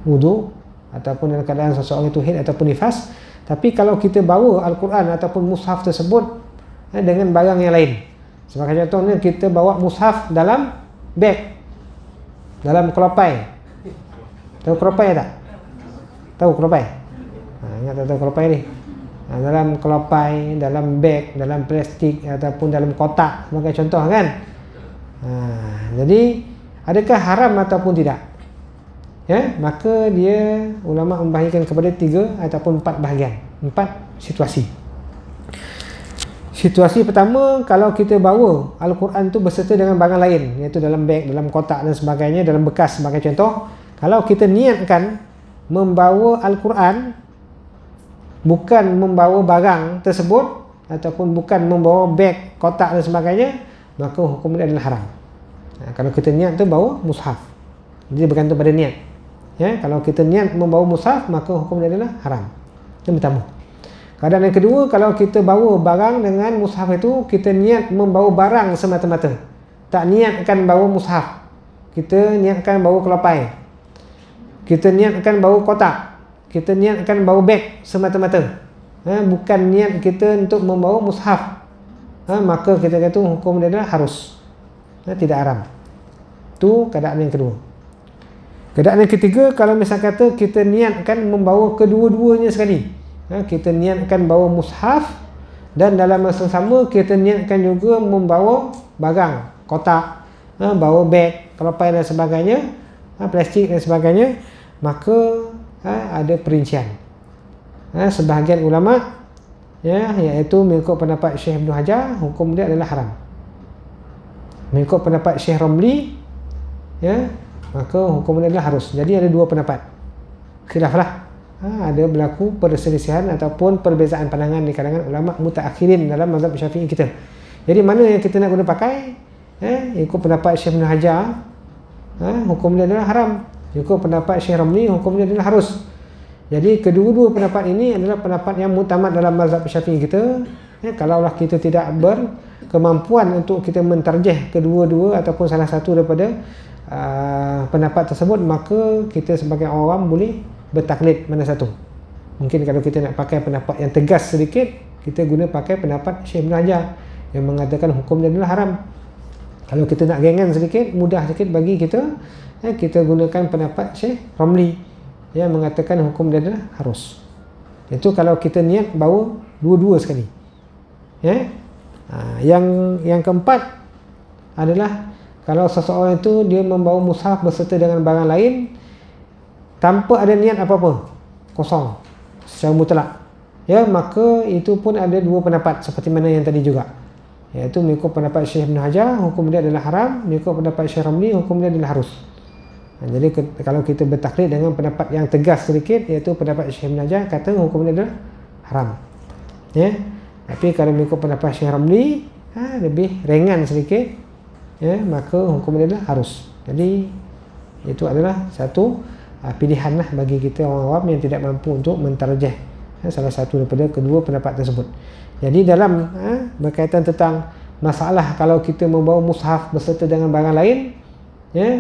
wudu, ataupun dalam keadaan seseorang itu haid ataupun nifas. Tapi kalau kita bawa Al-Quran ataupun mushaf tersebut dengan barang yang lain, sebagai contohnya kita bawa mushaf dalam beg, dalam kelopai. Tahu kelopai tak? Tahu kelopai? Ingat tak tahu kelopai ni? Dalam kelopai, dalam beg, dalam plastik ataupun dalam kotak, sebagai contoh kan. Jadi adakah haram ataupun tidak? Ya, maka dia ulama membahagikan kepada 3 ataupun 4 bahagian, 4 situasi. Situasi pertama, kalau kita bawa Al-Quran tu beserta dengan barang lain, iaitu dalam beg, dalam kotak dan sebagainya, dalam bekas sebagai contoh. Kalau kita niatkan membawa Al-Quran, bukan membawa barang tersebut, ataupun bukan membawa beg, kotak dan sebagainya, maka hukum dia adalah haram. Kalau kita niat tu bawa mushaf, jadi bergantung pada niat. Ya, kalau kita niat membawa mushaf, maka hukum dia adalah haram. Yang pertama. Keadaan yang kedua, kalau kita bawa barang dengan mushaf itu, kita niat membawa barang semata-mata, tak niatkan bawa mushaf, kita niatkan bawa kelopai, kita niatkan bawa kotak, kita niatkan bawa beg semata-mata, bukan niat kita untuk membawa mushaf, maka kita kata hukum dia adalah harus, tidak haram. Itu keadaan yang kedua. Keadaan yang ketiga, kalau misal kata kita niatkan membawa kedua-duanya sekali, kita niatkan bawa mushaf dan dalam masa sama kita niatkan juga membawa barang, kotak, bawa beg, kelopai dan sebagainya, plastik dan sebagainya, maka ada perincian. Sebahagian ulama iaitu mengikut pendapat Syekh Ibn Hajar, hukum dia adalah haram. Mengikut pendapat Syekh Ramli, maka hukum dia adalah harus. Jadi ada dua pendapat, khilaflah. Ada berlaku perselisihan ataupun perbezaan pandangan di kalangan ulama mutaakhirin dalam mazhab Syafi'i kita. Jadi mana yang kita nak guna pakai? Ikut pendapat Syekh Ibn Hajar, hukum dia adalah haram. Ikut pendapat Syekh Ramli, hukum dia adalah harus. Jadi kedua-dua pendapat ini adalah pendapat yang muktamad dalam mazhab Syafi'i kita. Kalaulah kita tidak berkemampuan untuk kita mentarjih kedua-dua ataupun salah satu daripada pendapat tersebut, maka kita sebagai orang boleh bertaklid mana satu. Mungkin kalau kita nak pakai pendapat yang tegas sedikit, kita guna pakai pendapat Syekh Ibn Hajar yang mengatakan hukum dia adalah haram. Kalau kita nak ringan sedikit, mudah sikit bagi kita, kita gunakan pendapat Syekh Ramli yang mengatakan hukum dia adalah harus. Itu kalau kita niat bawa dua-dua sekali. Yang keempat adalah kalau seseorang itu dia membawa mushaf berserta dengan barang lain tanpa ada niat apa-apa, kosong secara mutlak, maka itu pun ada dua pendapat seperti mana yang tadi juga, iaitu mengikut pendapat Syekh Ibn Hajar, hukum dia adalah haram. Mengikut pendapat Syekh Ramli, hukum dia adalah harus. Jadi kalau kita bertaklid dengan pendapat yang tegas sedikit, iaitu pendapat Syekh Ibn Hajar, kata hukum dia adalah haram. Tapi kalau mengikut pendapat Syekh Ramli, lebih ringan sedikit, maka hukum dia adalah harus. Jadi itu adalah satu pilihan lah bagi kita orang awam yang tidak mampu untuk mentarjih salah satu daripada kedua pendapat tersebut. Jadi dalam berkaitan tentang masalah kalau kita membawa mushaf berserta dengan barang lain,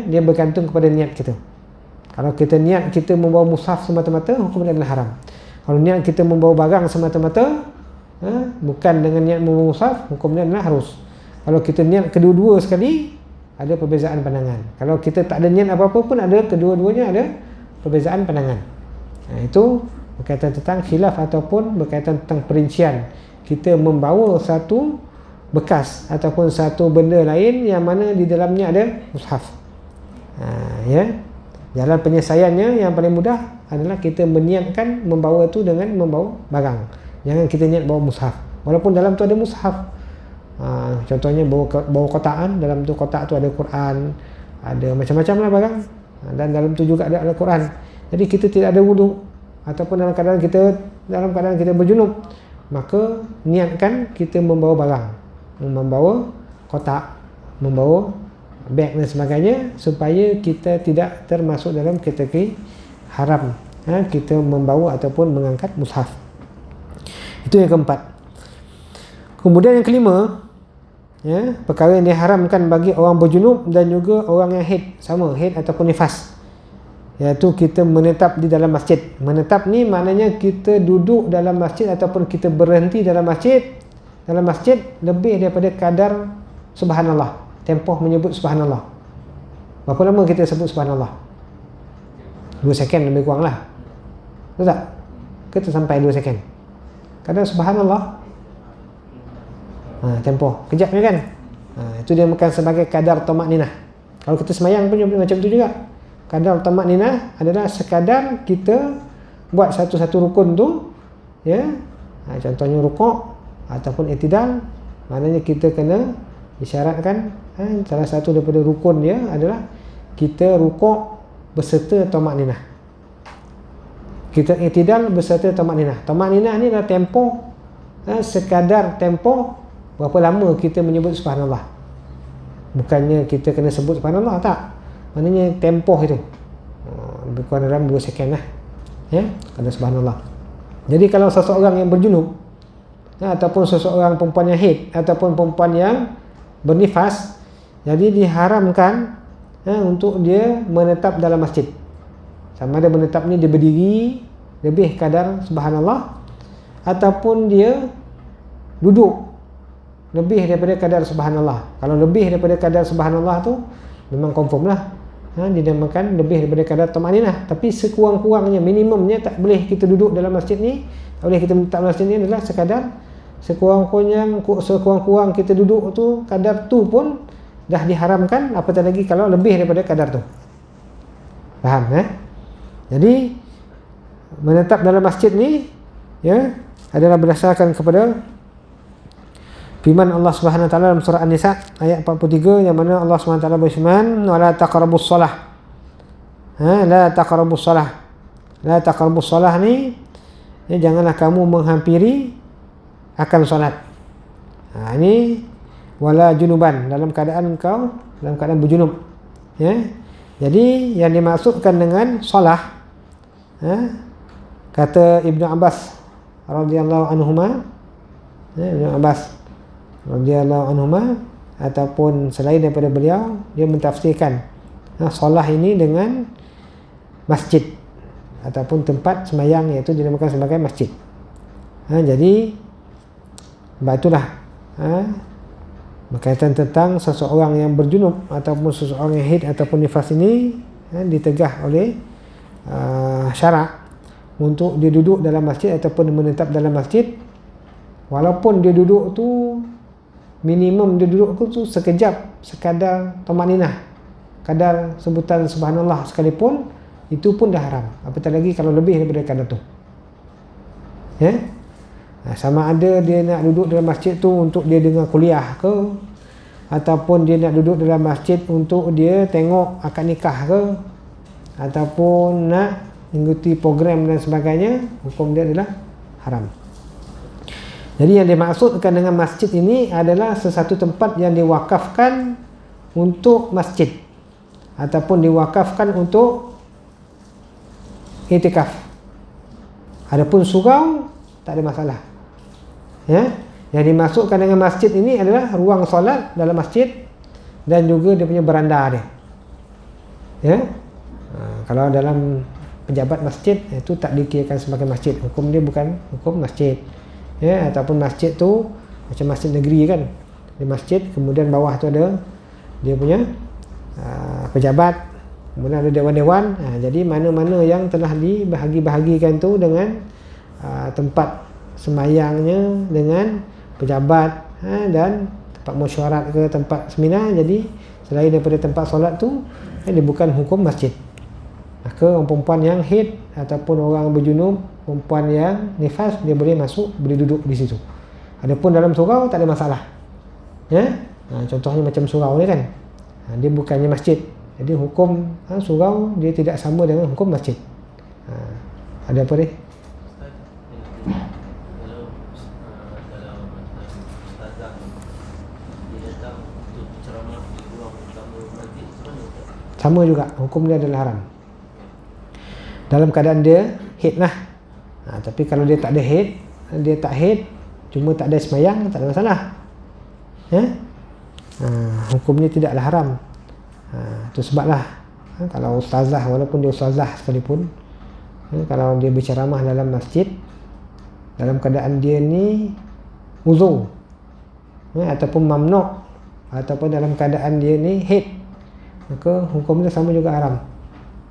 dia bergantung kepada niat kita. Kalau kita niat kita membawa mushaf semata-mata, hukum dia adalah haram. Kalau niat kita membawa barang semata-mata, bukan dengan niat membawa mushaf, hukum dia adalah harus. Kalau kita niat kedua-dua sekali, ada perbezaan pandangan. Kalau kita tak ada niat apa-apa pun, ada kedua-duanya ada perbezaan pandangan. Itu berkaitan tentang khilaf ataupun berkaitan tentang perincian. Kita membawa satu bekas ataupun satu benda lain yang mana di dalamnya ada mushaf. Jalan penyelesaiannya yang paling mudah adalah kita meniatkan membawa itu dengan membawa barang. Jangan kita niat bawa mushaf walaupun dalam tu ada mushaf. Contohnya bawa kotaan, dalam tu kotak tu ada Quran, ada macam-macam lah barang, dan dalam tu juga ada Al-Quran. Jadi kita tidak ada wudu ataupun dalam keadaan kita berjunub, maka niatkan kita membawa barang, membawa kotak, membawa beg dan sebagainya, supaya kita tidak termasuk dalam kategori haram kita membawa ataupun mengangkat mushaf. Itu yang keempat. Kemudian yang kelima, perkara yang diharamkan bagi orang berjunub dan juga orang yang haid, sama haid ataupun nifas, iaitu kita menetap di dalam masjid. Menetap ni maknanya kita duduk dalam masjid ataupun kita berhenti dalam masjid lebih daripada kadar subhanallah, tempoh menyebut subhanallah. Berapa lama kita sebut subhanallah? 2 second lebih kurang lah, betul tak? Kita sampai 2 second kadar subhanallah, tempoh kejapnya kan. Itu dia makan sebagai kadar tamakninah. Kalau kita semayang pun macam tu juga. Kadar tamakninah adalah sekadar kita buat satu-satu rukun tu, contohnya rukuk ataupun i'tidal, maknanya kita kena isyaratkan salah satu daripada rukun dia adalah kita rukuk berserta tamakninah, kita i'tidal berserta tamakninah. Tamakninah ni adalah tempoh, sekadar tempoh berapa lama kita menyebut subhanallah. Bukannya kita kena sebut subhanallah, tak. Maknanya tempoh itu lebih kurang dalam 2 second lah, kena subhanallah. Jadi kalau seseorang yang berjunub, ataupun seseorang perempuan yang haid ataupun perempuan yang bernifas, jadi diharamkan untuk dia menetap dalam masjid. Sama ada menetap ni dia berdiri lebih kadar subhanallah, ataupun dia duduk lebih daripada kadar subhanallah. Kalau lebih daripada kadar subhanallah tu memang confirm lah, dinamakan lebih daripada kadar tamakninah. Tapi sekurang-kurangnya, minimumnya tak boleh kita duduk dalam masjid ni, tak boleh kita menetap dalam masjid ni adalah sekadar sekurang-kurang kita duduk tu, kadar tu pun dah diharamkan, apatah lagi kalau lebih daripada kadar tu. Faham Jadi menetap dalam masjid ni adalah berdasarkan kepada firman Allah Subhanahu Wa Taala dalam surah An-Nisa ayat 43, yang mana Allah Subhanahu Wa Taala berfirman, wala taqrabus shalah. La taqrabus shalah. La taqrabus shalah ni janganlah kamu menghampiri akan solat. Ini wala junuban, dalam keadaan berjunub. Jadi yang dimaksudkan dengan solah, kata Ibnu Abbas radhiyallahu anhuma, ataupun selain daripada beliau, dia mentafsirkan solah ini dengan masjid ataupun tempat semayang, iaitu dinamakan sebagai masjid. Jadi itulah berkaitan tentang seseorang yang berjunub ataupun seseorang yang haid ataupun nifas ini ditegah oleh syarak untuk dia duduk dalam masjid ataupun menetap dalam masjid, walaupun dia duduk tu minimum dia duduk tu sekejap, sekadar tamanninah, kadar sebutan subhanallah sekalipun, itu pun dah haram, apatah lagi kalau lebih daripada kadar tu. Sama ada dia nak duduk dalam masjid tu untuk dia dengar kuliah ke, ataupun dia nak duduk dalam masjid untuk dia tengok akad nikah ke, ataupun nak mengikuti program dan sebagainya, hukum dia adalah haram. Jadi yang dimaksudkan dengan masjid ini adalah sesuatu tempat yang diwakafkan untuk masjid ataupun diwakafkan untuk iktikaf. Adapun surau tak ada masalah. Yang dimasukkan dengan masjid ini adalah ruang solat dalam masjid dan juga dia punya beranda dia. Kalau dalam pejabat masjid itu tak dikirakan sebagai masjid, hukum dia bukan hukum masjid. Ataupun masjid tu macam masjid negeri kan, di masjid kemudian bawah tu ada dia punya pejabat, kemudian ada dewan-dewan. Jadi mana-mana yang telah dibahagi-bahagikan tu dengan tempat semayangnya dengan pejabat dan tempat mesyuarat ke tempat seminar, jadi selain daripada tempat solat tu dia bukan hukum masjid. Maka orang perempuan yang haid ataupun orang berjunub, perempuan yang nifas, dia boleh masuk, boleh duduk di situ. Adapun dalam surau tak ada masalah. Contohnya macam surau ni kan, dia bukannya masjid, jadi hukum surau dia tidak sama dengan hukum masjid. Ada apa dia? Sama juga, hukum dia adalah haram dalam keadaan dia haid lah. Tapi kalau dia tak ada haid, dia tak haid, cuma tak ada semayang, tak ada masalah. Hukumnya tidaklah haram. Itu sebablah kalau ustazah, walaupun dia ustazah sekalipun, kalau dia berceramah dalam masjid dalam keadaan dia ni uzur, ataupun mamnu', ataupun dalam keadaan dia ni haid, maka hukumnya sama juga haram.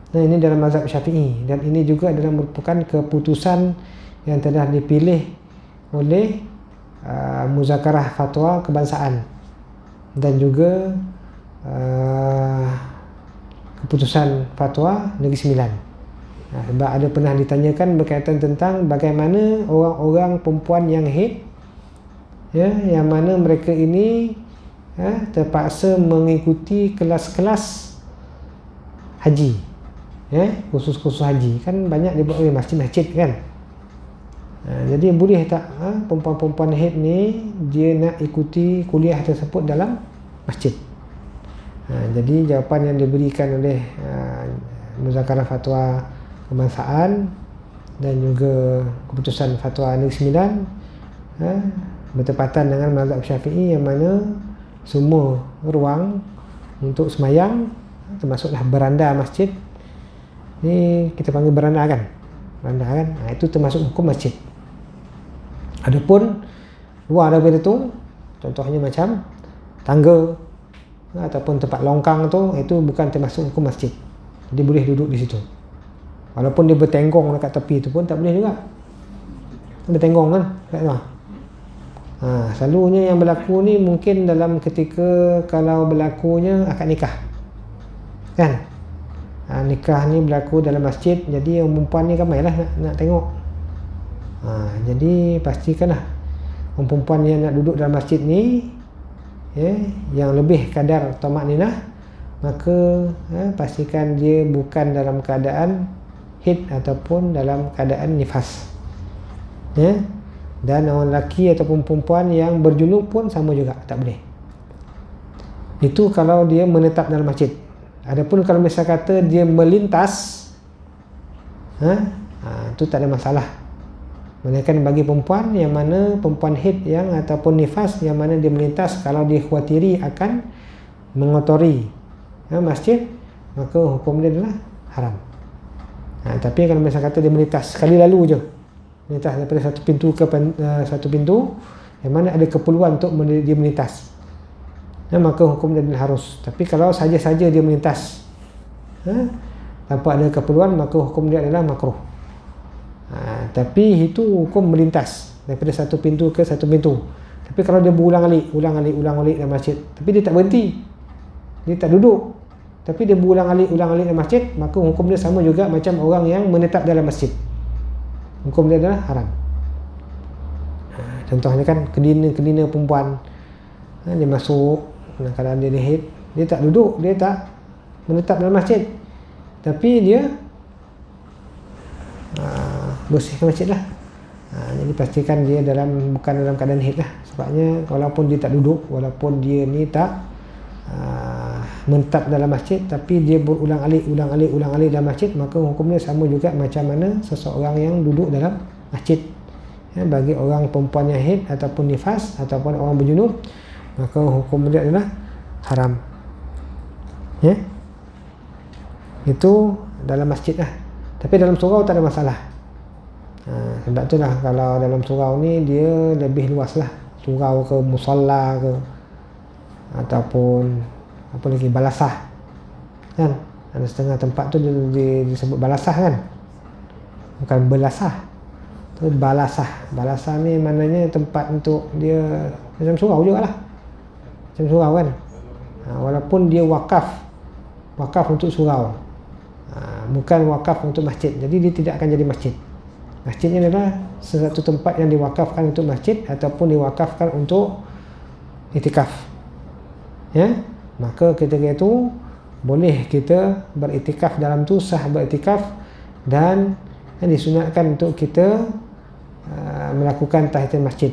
Ini dalam mazhab Syafi'i, dan ini juga adalah merupakan keputusan yang telah dipilih oleh Muzakarah Fatwa Kebangsaan dan juga keputusan Fatwa Negeri Sembilan. Sebab ada pernah ditanyakan berkaitan tentang bagaimana orang-orang perempuan yang haid, yang mana mereka ini terpaksa mengikuti kelas-kelas haji, khusus-khusus haji kan banyak dibuat oleh masjid-masjid kan. Jadi boleh tak perempuan-perempuan haid ni dia nak ikuti kuliah tersebut dalam masjid? Jadi jawapan yang diberikan oleh Muzakarah Fatwa Kebangsaan dan juga keputusan Fatwa Negeri Sembilan bertepatan dengan mazhab Syafi'i, yang mana semua ruang untuk semayang termasuklah beranda masjid ni, kita panggil beranda kan, itu termasuk hukum masjid. Adapun luar daripada tu, contohnya macam tangga ataupun tempat longkang tu, itu bukan termasuk hukum masjid. Dia boleh duduk di situ, walaupun dia bertenggong dekat tepi tu pun tak boleh juga. Bertenggong kan kat sana, Selalunya yang berlaku ni mungkin dalam ketika kalau berlakunya akad nikah, kan? Nikah ni berlaku dalam masjid, jadi yang perempuan ni ramailah nak tengok. Jadi pastikanlah orang perempuan yang nak duduk dalam masjid ni, yang lebih kadar tamakninah, maka pastikan dia bukan dalam keadaan haid ataupun dalam keadaan nifas. Dan orang lelaki ataupun perempuan yang berjunub pun sama juga, tak boleh. Itu kalau dia menetap dalam masjid. Adapun kalau misal kata dia melintas, itu tak ada masalah. Melainkan bagi perempuan yang mana perempuan haid yang ataupun nifas yang mana dia melintas, kalau dia khawatiri akan mengotori masjid, maka hukum dia adalah haram. Tapi kalau misal kata dia melintas sekali lalu je, melintas daripada satu pintu ke satu pintu yang mana ada keperluan untuk dia melintas, maka hukum dia adalah harus. Tapi kalau saja-saja dia melintas tanpa ada keperluan, maka hukum dia adalah makruh. Tapi itu hukum melintas daripada satu pintu ke satu pintu. Tapi kalau dia berulang-alik dalam masjid, tapi dia tak berhenti, dia tak duduk, tapi dia berulang-alik dalam masjid, maka hukum dia sama juga macam orang yang menetap dalam masjid. Hukum dia adalah haram. Contohnya kan kedina perempuan, dia masuk dalam keadaan dia haid, dia tak duduk, dia tak menetap dalam masjid, tapi dia bersihkan masjid lah. Jadi pastikan dia bukan dalam keadaan haid lah. Sebabnya walaupun dia tak duduk, walaupun dia ni tak menetap dalam masjid, tapi dia berulang-alik dalam masjid, maka hukumnya sama juga macam mana seseorang yang duduk dalam masjid. Bagi orang perempuan yang haid ataupun nifas ataupun orang berjunub, maka hukum dia adalah haram. Itu dalam masjid lah. Tapi dalam surau tak ada masalah. Sebab itulah kalau dalam surau ni dia lebih luas lah. Surau ke musalla ke, ataupun apa lagi, balasah, kan? Ada setengah tempat tu disebut balasah, kan? Bukan belasah, tu balasah. Balasah ni maknanya tempat untuk dia macam surau jugalah, macam surau, kan? Walaupun dia wakaf untuk surau, bukan wakaf untuk masjid, jadi dia tidak akan jadi masjid. Masjid ini adalah sesuatu tempat yang diwakafkan untuk masjid ataupun diwakafkan untuk itikaf. Maka ketika itu boleh kita beritikaf dalam tu, sah beritikaf, dan disunatkan untuk kita melakukan tahiyatul masjid.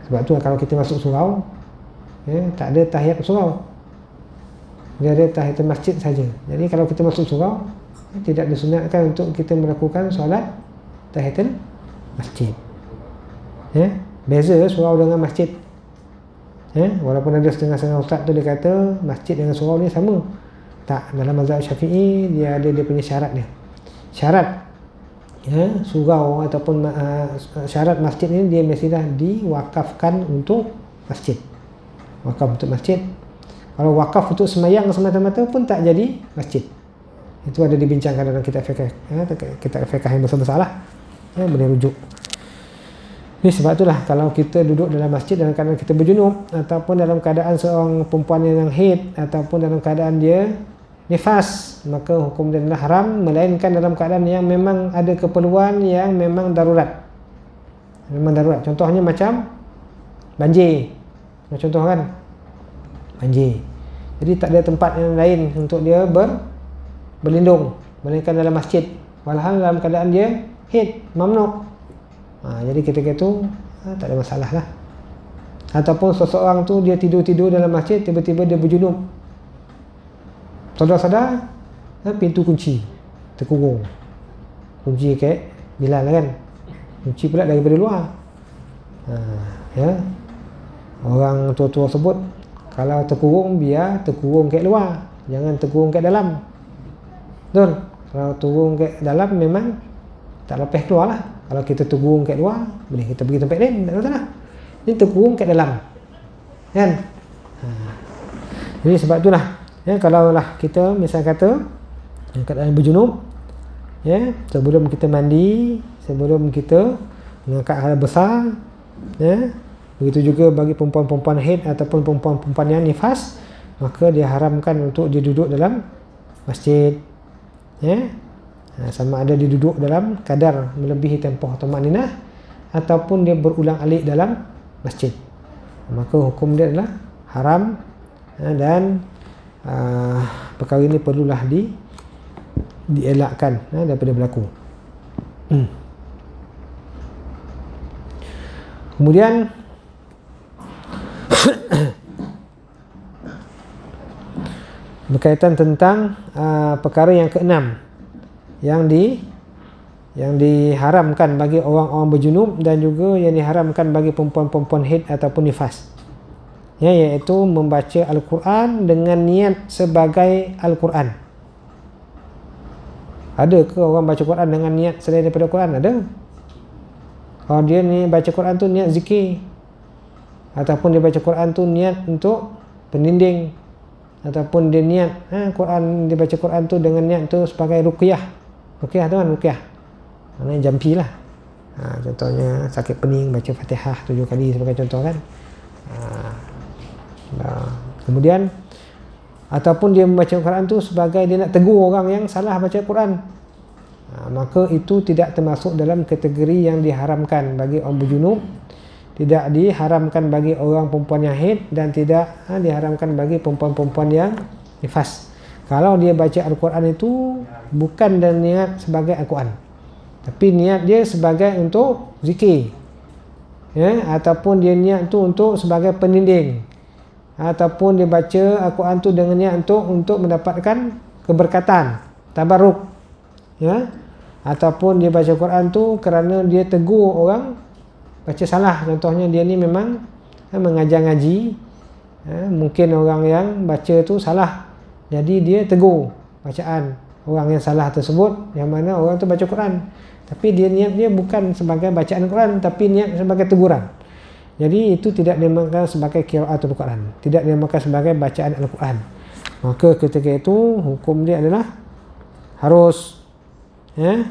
Sebab tu kalau kita masuk surau, tak ada tahiyat surau, dia ada tahiyatul masjid saja. Jadi kalau kita masuk surau, tidak disunatkan untuk kita melakukan solat tahiyatul masjid. Beza surau dengan masjid. Walaupun ada setengah-setengah ustaz tu dia kata masjid dengan surau ni sama. Tak, dalam mazhab Syafi'i dia ada dia punya syarat dia. Syarat surau ataupun syarat masjid ni dia mestilah diwakafkan untuk masjid. Wakaf untuk masjid. Kalau wakaf untuk semayang semata-mata pun tak jadi masjid. Itu ada dibincangkan dalam kitab fiqh, kitab fiqh yang besar-besar lah, boleh rujuk. Ini sebab itulah kalau kita duduk dalam masjid dalam keadaan kita berjunub, ataupun dalam keadaan seorang perempuan yang haid, ataupun dalam keadaan dia nifas, maka hukum dia adalah haram, melainkan dalam keadaan yang memang ada keperluan yang memang darurat. Memang darurat. Contohnya macam banjir. Contoh kan, banjir. Jadi tak ada tempat yang lain untuk dia berlindung melainkan dalam masjid, walhal dalam keadaan dia haid, mamnu'. Jadi ketika itu tak ada masalah lah. Ataupun seseorang tu dia tidur dalam masjid, tiba-tiba dia berjunub, sadar-sadar pintu kunci, terkurung. Kunci kayak Bilal kan, kunci pula daripada luar. Orang tua-tua sebut kalau terkurung, biar terkurung kat luar, jangan terkurung kat dalam. Betul? Kalau turun kat dalam memang tak lepas keluar lah. Kalau kita terkurung kat luar, boleh kita pergi tempat lain, tak masalah. Ini terkurung kat dalam, kan? Jadi sebab itulah, kalau lah kita misal kata keadaan berjunub, sebelum kita mandi, sebelum kita mengangkat hal besar, ya. Begitu juga bagi perempuan-perempuan haid ataupun perempuan-perempuan yang nifas, maka diharamkan untuk dia duduk dalam masjid, ya. Sama ada dia duduk dalam kadar melebihi tempoh tumaninah ataupun dia berulang alik dalam masjid, maka hukum dia adalah haram, dan perkara ini perlulah dielakkan daripada berlaku. Kemudian berkaitan tentang perkara yang keenam yang diharamkan bagi orang-orang berjunub dan juga yang diharamkan bagi perempuan-perempuan haid ataupun nifas, ya, iaitu membaca Al-Quran dengan niat sebagai Al-Quran. Ada ke orang baca Quran dengan niat selain daripada Quran? Ada. Kalau dia ni baca Quran tu niat zikir, ataupun dia baca Quran tu niat untuk peninding, ataupun dia niat dia baca Quran tu dengan niat tu sebagai ruqyah. Ruqyah tu kan ruqyah, maknanya jampi lah. Contohnya sakit pening baca Fatihah 7 kali sebagai contoh kan. Kemudian ataupun dia membaca Quran tu sebagai dia nak tegur orang yang salah baca Quran, maka itu tidak termasuk dalam kategori yang diharamkan bagi orang berjunub, tidak diharamkan bagi orang perempuan yang haid, dan tidak diharamkan bagi perempuan-perempuan yang nifas. Kalau dia baca Al-Quran itu bukan dan niat sebagai Al-Quran, tapi niat dia sebagai untuk zikir, ya, ataupun dia niat tu untuk sebagai peninding, ataupun dia baca Al-Quran tu dengan niat untuk mendapatkan keberkatan, tabarruk, ya, ataupun dia baca Quran tu kerana dia tegur orang baca salah. Contohnya dia ni memang mengajar ngaji, mungkin orang yang baca tu salah, jadi dia tegur bacaan orang yang salah tersebut, yang mana orang tu baca Quran, tapi dia niat dia bukan sebagai bacaan Quran, tapi niat sebagai teguran. Jadi itu tidak dinamakan sebagai qiraatul Quran, tidak dinamakan sebagai bacaan Al-Quran. Maka ketika itu hukum dia adalah harus, ya,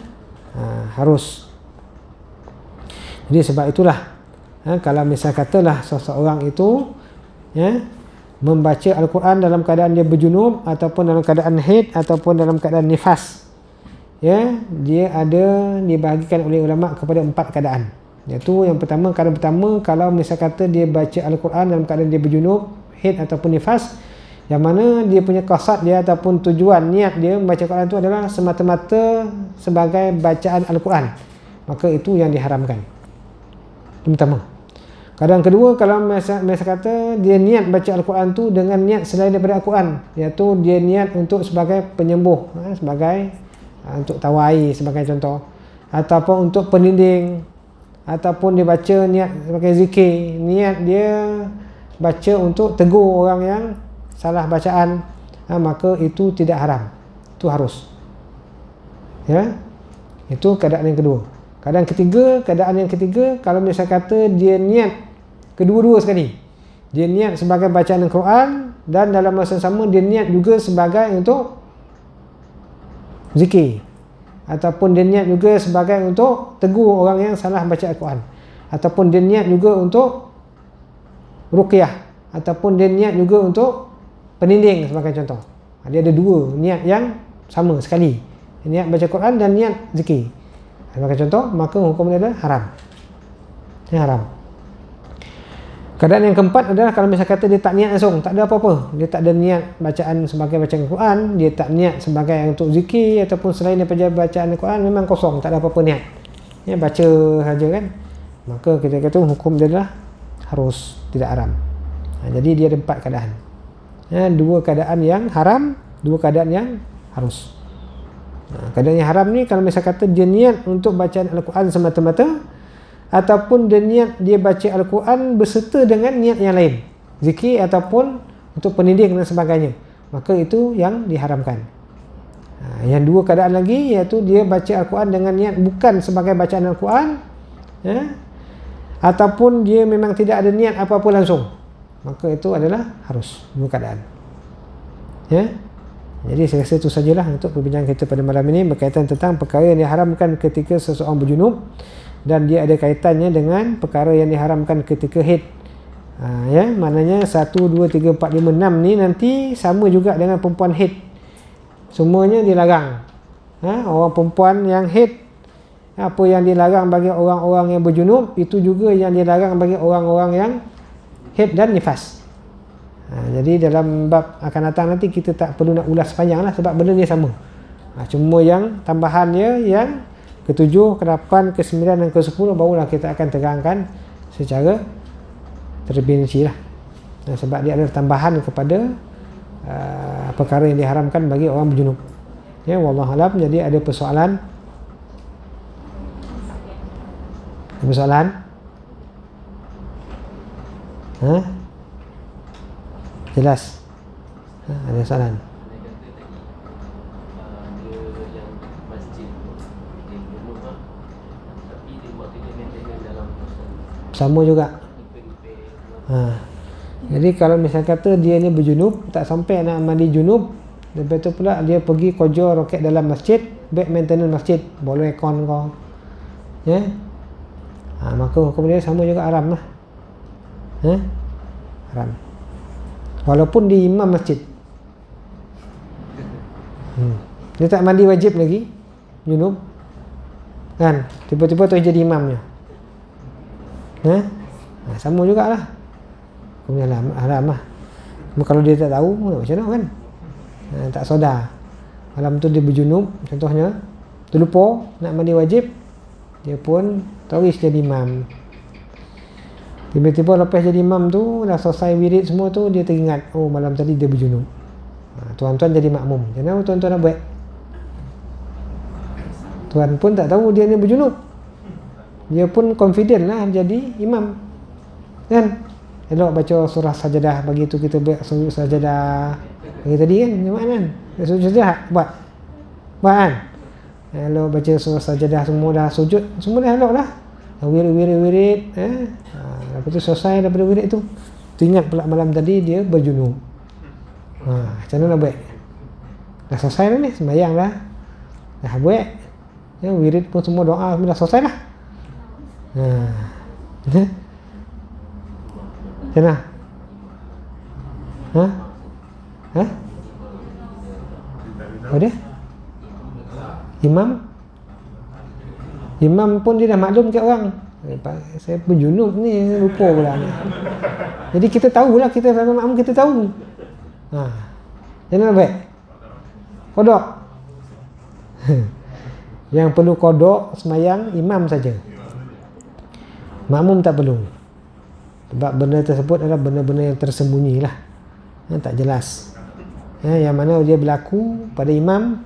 harus. Jadi sebab itulah, kalau misal katalah seseorang itu, ya, membaca Al-Quran dalam keadaan dia berjunub ataupun dalam keadaan haid ataupun dalam keadaan nifas, ya, dia ada dibahagikan oleh ulama kepada 4 keadaan. Iaitu yang pertama, keadaan pertama, kalau misal kata dia baca Al-Quran dalam keadaan dia berjunub, haid ataupun nifas, yang mana dia punya qasad dia ataupun tujuan niat dia membaca Quran itu adalah semata-mata sebagai bacaan Al-Quran, maka itu yang diharamkan. Itu pertama. Keadaan kedua, kalau misal kata dia niat baca Al-Quran tu dengan niat selain daripada Al-Quran, iaitu dia niat untuk sebagai penyembuh, sebagai untuk tawai sebagai contoh, ataupun untuk peninding, ataupun dia baca niat sebagai zikir, niat dia baca untuk tegur orang yang salah bacaan, maka itu tidak haram, itu harus, ya. Itu keadaan yang kedua. Keadaan yang ketiga, kalau misal kata dia niat kedua-dua sekali, dia niat sebagai bacaan Al-Quran dan dalam masa sama dia niat juga sebagai untuk zikir, ataupun dia niat juga sebagai untuk tegur orang yang salah baca Al-Quran, ataupun dia niat juga untuk ruqyah, ataupun dia niat juga untuk peninding sebagai contoh. Dia ada 2 niat yang sama sekali, niat baca Quran dan niat zikir sebagai contoh, maka hukum dia adalah haram. Ini haram. Keadaan yang keempat adalah kalau misal kata dia tak niat langsung, tak ada apa-apa, dia tak ada niat bacaan sebagai bacaan Quran, dia tak niat sebagai untuk zikir ataupun selain daripada bacaan Quran, memang kosong, tak ada apa-apa niat, ya, baca saja kan, maka ketika itu hukum dia adalah harus, tidak haram. Jadi dia ada 4 keadaan, ya, 2 keadaan yang haram, 2 keadaan yang harus. Keadaan yang haram ni kalau misal kata dia niat untuk bacaan Al-Quran semata-mata, ataupun dia niat dia baca Al-Quran berserta dengan niat yang lain, zikir ataupun untuk peninding dan sebagainya, maka itu yang diharamkan. Yang 2 keadaan lagi, iaitu dia baca Al-Quran dengan niat bukan sebagai bacaan Al-Quran, ya, ataupun dia memang tidak ada niat apa-apa langsung, maka itu adalah harus. 2 keadaan, ya. Jadi saya rasa itu sajalah untuk perbincangan kita pada malam ini berkaitan tentang perkara yang diharamkan ketika seseorang berjunub, dan dia ada kaitannya dengan perkara yang diharamkan ketika haid. Ya, maknanya 1, 2, 3, 4, 5, 6 ni nanti sama juga dengan perempuan haid. Semuanya dilarang. Orang perempuan yang haid, apa yang dilarang bagi orang-orang yang berjunub, itu juga yang dilarang bagi orang-orang yang haid dan nifas. Jadi dalam bab akan datang nanti kita tak perlu nak ulas panjang lah, sebab benda ni sama. Cuma yang tambahannya yang ke-7, ke-8, ke-9 dan ke-10 barulah kita akan terangkan secara terperinci lah. Sebab dia ada tambahan kepada perkara yang diharamkan bagi orang berjunub. Ya, wallahualam. Jadi ada persoalan? Ada persoalan? Jelas? Ada soalan? Sama juga. Jadi kalau misalnya kata dia ni berjunub, tak sampai nak mandi junub, lepas tu pula dia pergi kojor roket dalam masjid, back maintenance masjid, boleh aircon kau, ya, maka hukum dia sama juga, haram lah. Haram walaupun dia imam masjid. Dia tak mandi wajib lagi, junub kan, tiba-tiba tu jadi imamnya, sama jugalah, hukumnya haram lah. Kalau dia tak tahu macam mana kan, tak sedar malam tu dia berjunub contohnya, terlupa nak mandi wajib, dia pun terus jadi imam. Tiba-tiba lepas jadi imam tu, dah selesai wirid semua tu, dia teringat, oh malam tadi dia berjunub. Tuan-tuan jadi makmum, macam mana tuan-tuan nak buat? Tuan pun tak tahu dia ni berjunub, dia pun confident lah jadi imam kan. Elok baca surah sajadah, bagi tu kita buat surah sajadah bagi tadi kan, jemaah kan, surah sajadah buat kan. Elok baca surah sajadah, semua dah sujud, semua dah elok dah, wirid. Lepas tu selesai daripada wirid tu, teringat pula malam tadi dia berjunub. Macam mana nak buat? Dah selesai dah ni, sembahyang dah buat, ya, wirid pun semua doa semua dah selesai dah. Macam mana? Oh dia? Imam pun dia dah maklum kat orang, saya berjunub ni, lupa pula ni. Jadi kita tahulah, kita sebagai makmum kita tahu. Macam mana baik? Kodok. Yang perlu kodok semayang imam saja, makmum tak perlu. Sebab benda tersebut adalah benda-benda yang tersembunyi lah, tak jelas, yang mana dia berlaku pada imam.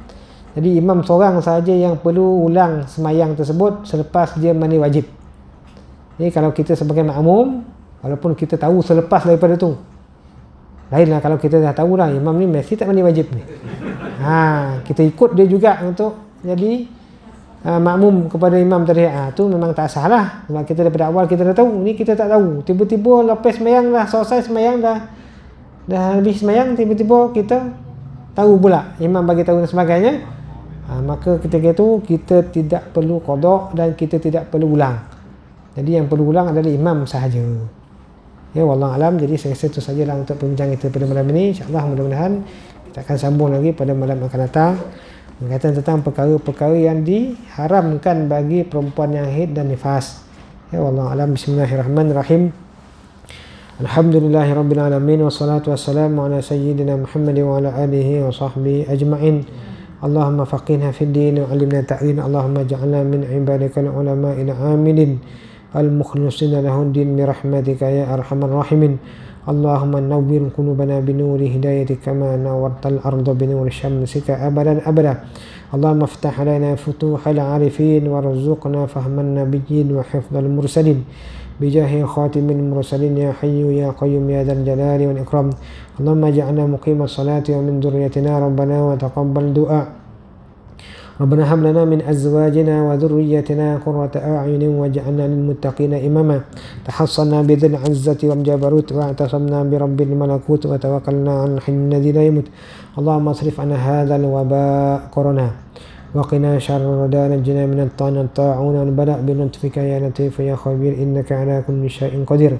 Jadi imam seorang sahaja yang perlu ulang semayang tersebut selepas dia mandi wajib. Jadi kalau kita sebagai makmum, walaupun kita tahu selepas daripada tu, lainlah kalau kita dah tahu lah imam ni mesti tak mandi wajib ni, kita ikut dia juga untuk jadi makmum kepada imam tadi, tu memang tak sah lah. Sebab kita daripada awal kita dah tahu, ni kita tak tahu, tiba-tiba lepas semayang dah selesai semayang, dah habis semayang, tiba-tiba kita tahu pula imam bagi tahu dan sebagainya, maka ketika itu kita tidak perlu qada dan kita tidak perlu ulang. Jadi yang perlu ulang adalah imam sahaja. Ya, wallahu alam. Jadi saya rasa itu sajalah untuk perbincangan kita pada malam ini. InsyaAllah mudah-mudahan kita akan sambung lagi pada malam akan datang berkaitan tentang perkara-perkara yang diharamkan bagi perempuan yang haid dan nifas. Ya, wallahu alam. Bismillahirrahmanirrahim. Alhamdulillahirabbil alamin, wassalatu wassalamu ala sayyidina Muhammad wa ala alihi wa sahbihi ajma'in. Allahumma faqihna fid din wa 'allimna ta'wil. Allahumma ij'alna min ibadikal ulama'il 'amilin al-mukhlisina lahud din bi rahmatika ya arhamar rahimin. Allahumma nawwir qulubana bi nuri hidayatika kama nawwartal arda bi nuri syamsika abadan abada. Allahumma iftah lana futuhal 'arifin warzuqna fahman nabiyyin wa hifdzal mursalin bijahi khatimil mursalin ya hayyu ya qayyum ya dzal jalali wal ikram. Allahumma ij'alna muqimas salati wa min dzurriyyatina rabbana wa taqabbal du'a. ربنا هب لنا من أزواجنا وذريتنا قرة أعين واجعلنا للمتقين إماما تحصنا بذي العزة والجبروت واعتصمنا برب الملكوت وتوكلنا عن الحي الذي لا يموت اللهم اصرف عنا هذا الوباء كورونا وقنا شر دار نجنا من الطاعون والبلاء بلطفك يا لطيف يا خبير إنك على كل شيء قدير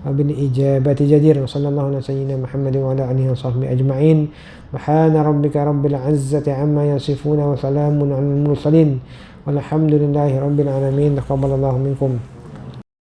وبالإجابة جدير وصلى الله على سيدنا محمد وعلى آله وصحبه أجمعين سبحان ربك رب العزة عما يصفون وسلام على المرسلين والحمد لله رب العالمين تقبل الله منكم